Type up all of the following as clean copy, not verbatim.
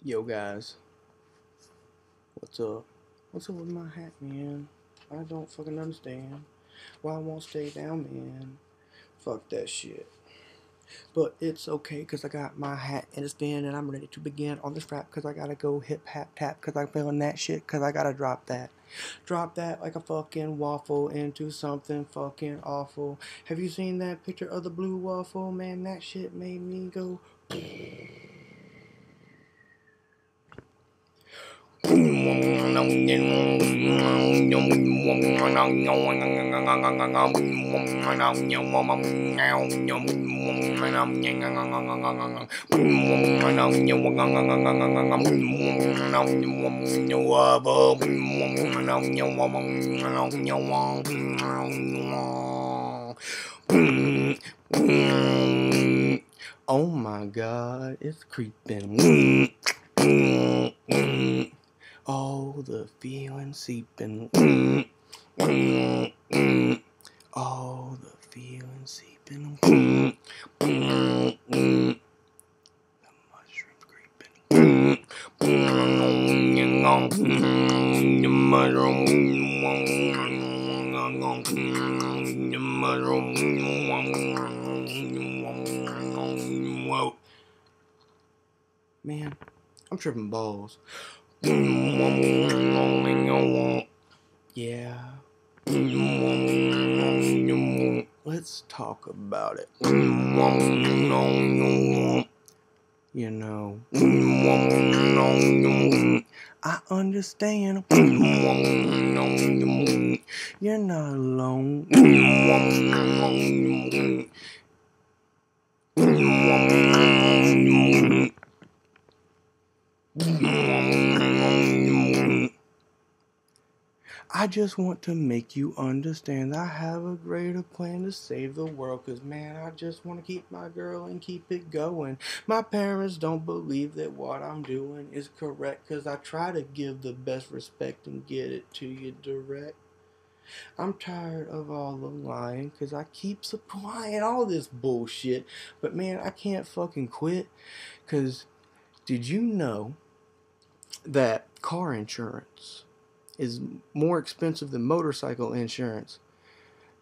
Yo guys, what's up? What's up with my hat, man? I don't fucking understand why I won't stay down, man. Fuck that shit. But it's okay, cause I got my hat in a spin and I'm ready to begin on this rap, cause I gotta go hip hop tap, cause I'm feeling that shit, cause I gotta drop that. Drop that like a fucking waffle into something fucking awful. Have you seen that picture of the blue waffle? Man, that shit made me go. Oh my god, it's creeping. All the feeling seeping. All the feeling seeping. The mushrooms creeping. Man, I'm tripping balls. Yeah. Let's talk about it. You know, I understand. You're not alone. I just want to make you understand I have a greater plan to save the world, cause man, I just want to keep my girl and keep it going. My parents don't believe that what I'm doing is correct, cause I try to give the best respect and get it to you direct. I'm tired of all the lying, cause I keep supplying all this bullshit, but man, I can't fucking quit, cause did you know that car insurance is more expensive than motorcycle insurance?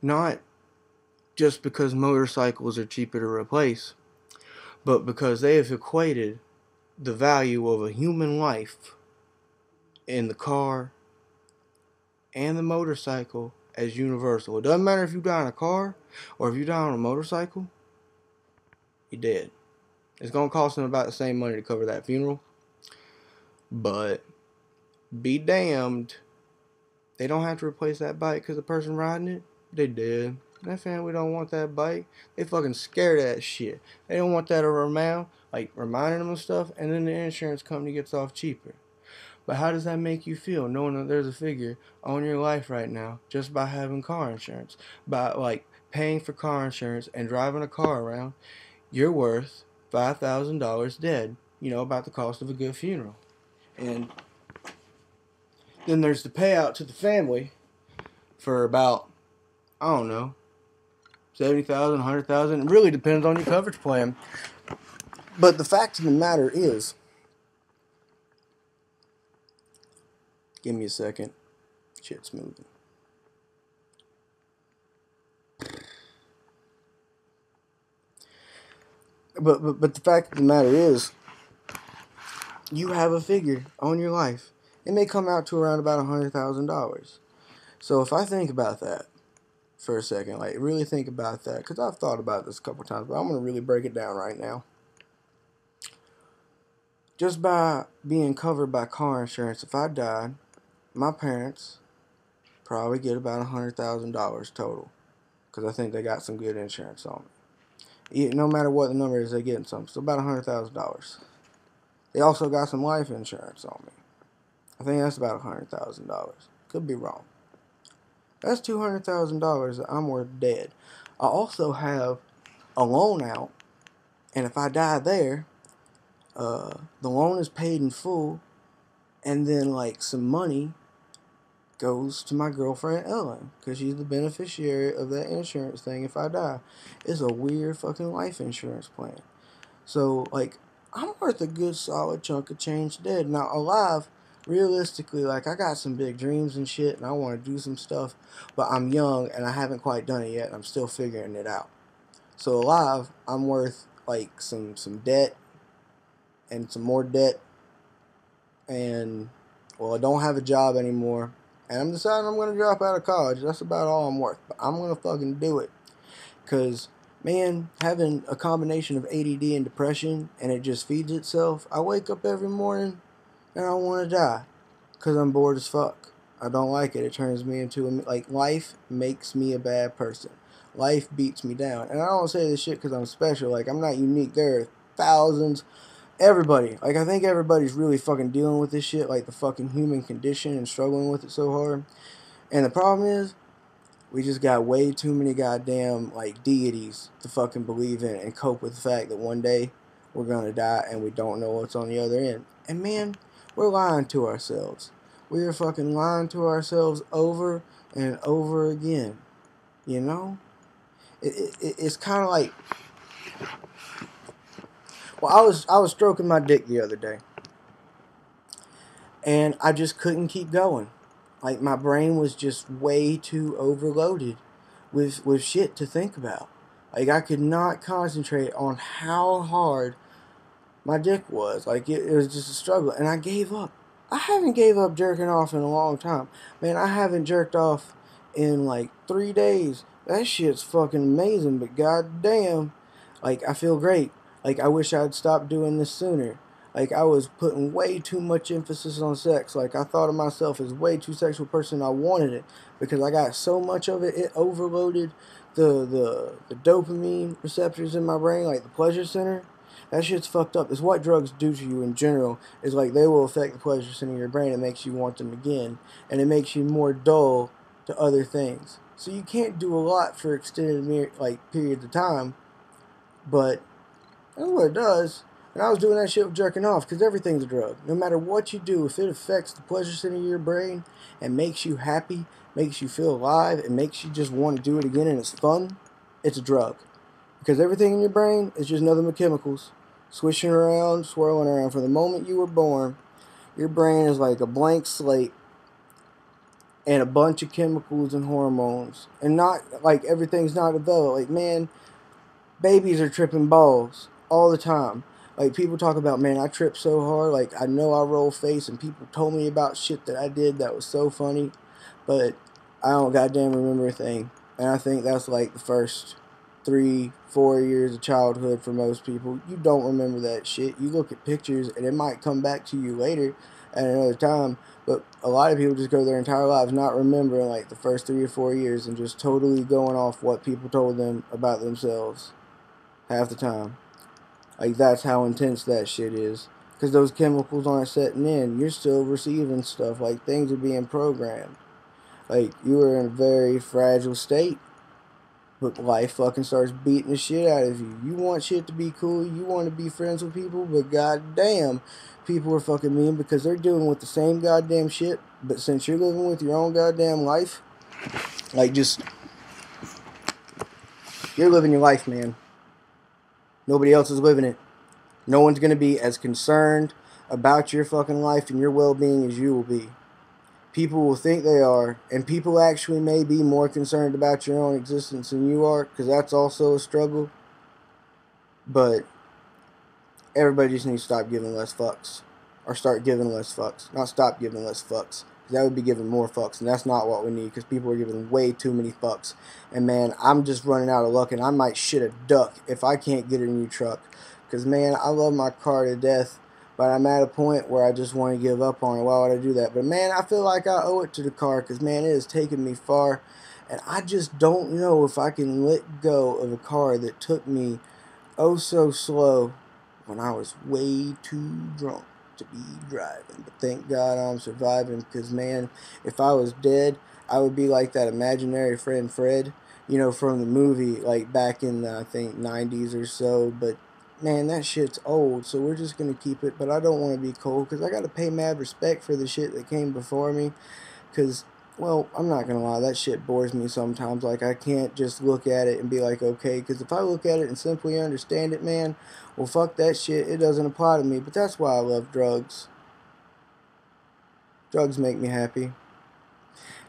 Not just because motorcycles are cheaper to replace, but because they have equated the value of a human life in the car and the motorcycle as universal. It doesn't matter if you die in a car or if you die on a motorcycle, you're dead. It's going to cost them about the same money to cover that funeral, but be damned, they don't have to replace that bike because the person riding it, they dead. That family don't want that bike. They fucking scared of that shit. They don't want that around, like reminding them of stuff, and then the insurance company gets off cheaper. But how does that make you feel, knowing that there's a figure on your life right now just by having car insurance? By like paying for car insurance and driving a car around, you're worth $5,000 dead. You know, about the cost of a good funeral. And then there's the payout to the family for about, I don't know, 70,000, 100,000. It really depends on your coverage plan. But the fact of the matter is, give me a second. Shit's moving. But the fact of the matter is, you have a figure on your life. It may come out to around about $100,000. So if I think about that for a second, like really think about that, because I've thought about this a couple times, but I'm going to really break it down right now. Just by being covered by car insurance, if I died, my parents probably get about $100,000 total, because I think they got some good insurance on me. No matter what the number is, they're getting some. So about $100,000. They also got some life insurance on me. I think that's about $100,000. Could be wrong. That's $200,000 that I'm worth dead. I also have a loan out, and if I die there, the loan is paid in full, and then like some money goes to my girlfriend Ellen, because she's the beneficiary of that insurance thing if I die. It's a weird fucking life insurance plan. So like, I'm worth a good solid chunk of change dead. Now, alive, realistically, like, I got some big dreams and shit, and I want to do some stuff, but I'm young, and I haven't quite done it yet, and I'm still figuring it out. So, alive, I'm worth, like, some debt, and some more debt, and, well, I don't have a job anymore, and I'm deciding I'm going to drop out of college. That's about all I'm worth, but I'm going to fucking do it, because, man, having a combination of ADD and depression, and it just feeds itself, I wake up every morning, and I want to die, because I'm bored as fuck. I don't like it. It turns me into like, life makes me a bad person. Life beats me down. And I don't say this shit because I'm special. Like, I'm not unique. There are thousands. Everybody. Like, I think everybody's really fucking dealing with this shit. Like, the fucking human condition and struggling with it so hard. And the problem is, we just got way too many goddamn, like, deities to fucking believe in and cope with the fact that one day we're gonna die and we don't know what's on the other end. And man, we're lying to ourselves. We are fucking lying to ourselves over and over again. You know? It's kind of like, well, I was stroking my dick the other day, and I just couldn't keep going. Like, my brain was just way too overloaded with shit to think about. Like, I could not concentrate on how hard my dick was. Like, it was just a struggle, and I gave up. I haven't gave up jerking off in a long time. Man, I haven't jerked off in like 3 days. That shit's fucking amazing, but goddamn, like, I feel great. Like, I wish I'd stopped doing this sooner. Like, I was putting way too much emphasis on sex. Like, I thought of myself as way too sexual person. I wanted it because I got so much of it. It overloaded the dopamine receptors in my brain, like the pleasure center. That shit's fucked up. It's what drugs do to you in general. It's like they will affect the pleasure center in your brain. It makes you want them again. And it makes you more dull to other things. So you can't do a lot for extended periods of time. But that's what it does. And I was doing that shit with jerking off because everything's a drug. No matter what you do, if it affects the pleasure center of your brain and makes you happy, makes you feel alive, and makes you just want to do it again and it's fun, it's a drug. Because everything in your brain is just nothing but chemicals. Swishing around, swirling around. From the moment you were born, your brain is like a blank slate and a bunch of chemicals and hormones. And not, like, everything's not developed. Like, man, babies are tripping balls all the time. Like, people talk about, man, I trip so hard. Like, I know I roll face, and people told me about shit that I did that was so funny. But I don't goddamn remember a thing. And I think that's like the first 3-4 years of childhood for most people. You don't remember that shit. You look at pictures and it might come back to you later at another time, but a lot of people just go their entire lives not remembering like the first 3 or 4 years and just totally going off what people told them about themselves half the time. Like, that's how intense that shit is, because those chemicals aren't setting in. You're still receiving stuff. Like, things are being programmed. Like, you are in a very fragile state. But life fucking starts beating the shit out of you. You want shit to be cool. You want to be friends with people. But goddamn, people are fucking mean because they're dealing with the same goddamn shit. But since you're living with your own goddamn life, like, just, you're living your life, man. Nobody else is living it. No one's going to be as concerned about your fucking life and your well-being as you will be. People will think they are, and people actually may be more concerned about your own existence than you are, because that's also a struggle. But everybody just needs to stop giving less fucks. Or start giving less fucks. Not stop giving less fucks. Because that would be giving more fucks, and that's not what we need, because people are giving way too many fucks. And man, I'm just running out of luck, and I might shit a duck if I can't get a new truck. Because man, I love my car to death. But I'm at a point where I just want to give up on it. Why would I do that? But man, I feel like I owe it to the car, because man, it has taken me far. And I just don't know if I can let go of a car that took me oh so slow when I was way too drunk to be driving. But thank God I'm surviving, because man, if I was dead, I would be like that imaginary friend Fred, you know, from the movie, like back in the, I think, 90s or so. But man, that shit's old, so we're just going to keep it. But I don't want to be cold, because I got to pay mad respect for the shit that came before me. Because well, I'm not gonna lie, that shit bores me sometimes. Like, I can't just look at it and be like, okay, because if I look at it and simply understand it, man, well, fuck that shit, it doesn't apply to me. But that's why I love drugs. Drugs make me happy.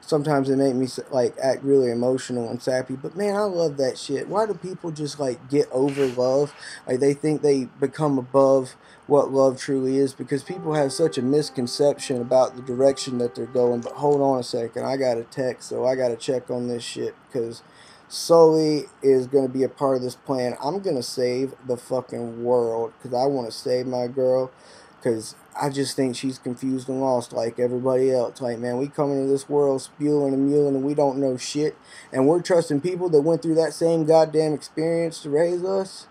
Sometimes they make me like act really emotional and sappy, but man, I love that shit. Why do people just like get over love? Like, they think they become above what love truly is, because people have such a misconception about the direction that they're going. But hold on a second, I got a text, so I got to check on this shit, because Sully is going to be a part of this plan. I'm going to save the fucking world because I want to save my girl, because I just think she's confused and lost like everybody else. Like, man, we come into this world spewing and mewing and we don't know shit. And we're trusting people that went through that same goddamn experience to raise us.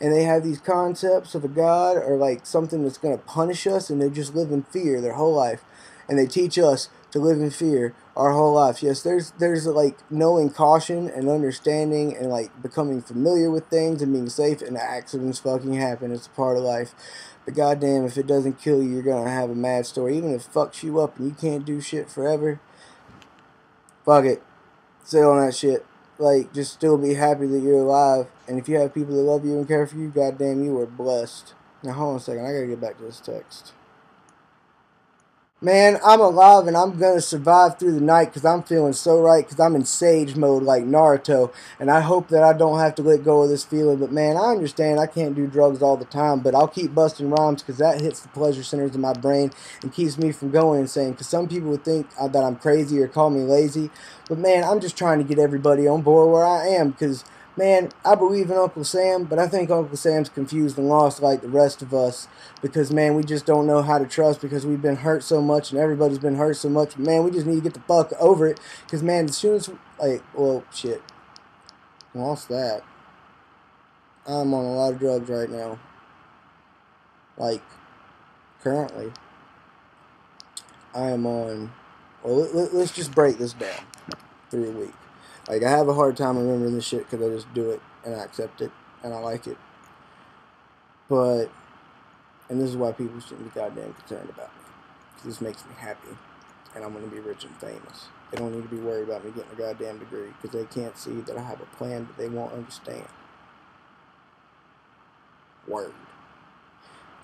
And they have these concepts of a God or like something that's going to punish us, and they just live in fear their whole life. And they teach us to live in fear our whole life. Yes, there's like knowing caution and understanding and like becoming familiar with things and being safe, and accidents fucking happen. It's a part of life. But goddamn, if it doesn't kill you, you're gonna have a mad story. Even if it fucks you up and you can't do shit forever, fuck it. Sit on that shit. Like, just still be happy that you're alive. And if you have people that love you and care for you, goddamn, you are blessed. Now, hold on a second. I gotta get back to this text. Man, I'm alive and I'm gonna survive through the night because I'm feeling so right, because I'm in Sage mode like Naruto, and I hope that I don't have to let go of this feeling. But man, I understand I can't do drugs all the time, but I'll keep busting rhymes because that hits the pleasure centers in my brain and keeps me from going insane. Because some people would think that I'm crazy or call me lazy, but man, I'm just trying to get everybody on board where I am, because man, I believe in Uncle Sam, but I think Uncle Sam's confused and lost like the rest of us, because man, we just don't know how to trust because we've been hurt so much and everybody's been hurt so much. Man, we just need to get the fuck over it, because man, as soon as, like, well, shit, lost that. I'm on a lot of drugs right now. Like, currently, I am on, well, let's just break this down through a week. Like, I have a hard time remembering this shit because I just do it and I accept it and I like it. But, and this is why people shouldn't be goddamn concerned about me, because this makes me happy and I'm going to be rich and famous. They don't need to be worried about me getting a goddamn degree, because they can't see that I have a plan that they won't understand. Word.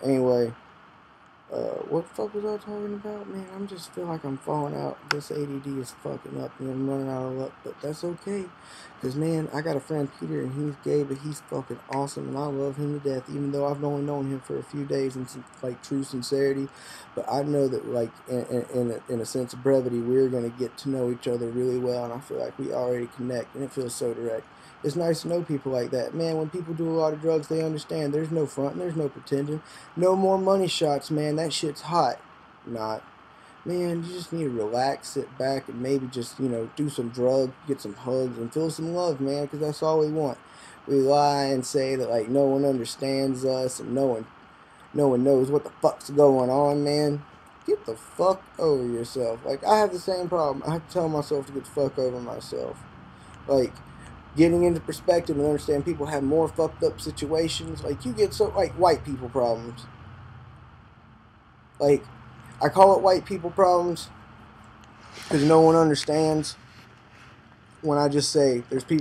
Anyway, what the fuck was I talking about? Man, I just feel like I'm falling out. This ADD is fucking up and I'm running out of luck, but that's okay. Because, man, I got a friend, Peter, and he's gay, but he's fucking awesome, and I love him to death, even though I've only known him for a few days in some, like, true sincerity. But I know that, like, in a sense of brevity, we're going to get to know each other really well, and I feel like we already connect, and it feels so direct. It's nice to know people like that. Man, when people do a lot of drugs, they understand there's no front, there's no pretending. No more money shots, man. That shit's hot. Not. Man, you just need to relax, sit back, and maybe just, do some drugs, get some hugs, and feel some love, man, because that's all we want. We lie and say that, like, no one understands us and no one knows what the fuck's going on, man. Get the fuck over yourself. Like, I have the same problem. I have to tell myself to get the fuck over myself. Like, getting into perspective and understand people have more fucked up situations. Like, you get so, like, white people problems. Like, I call it white people problems because no one understands when I just say there's people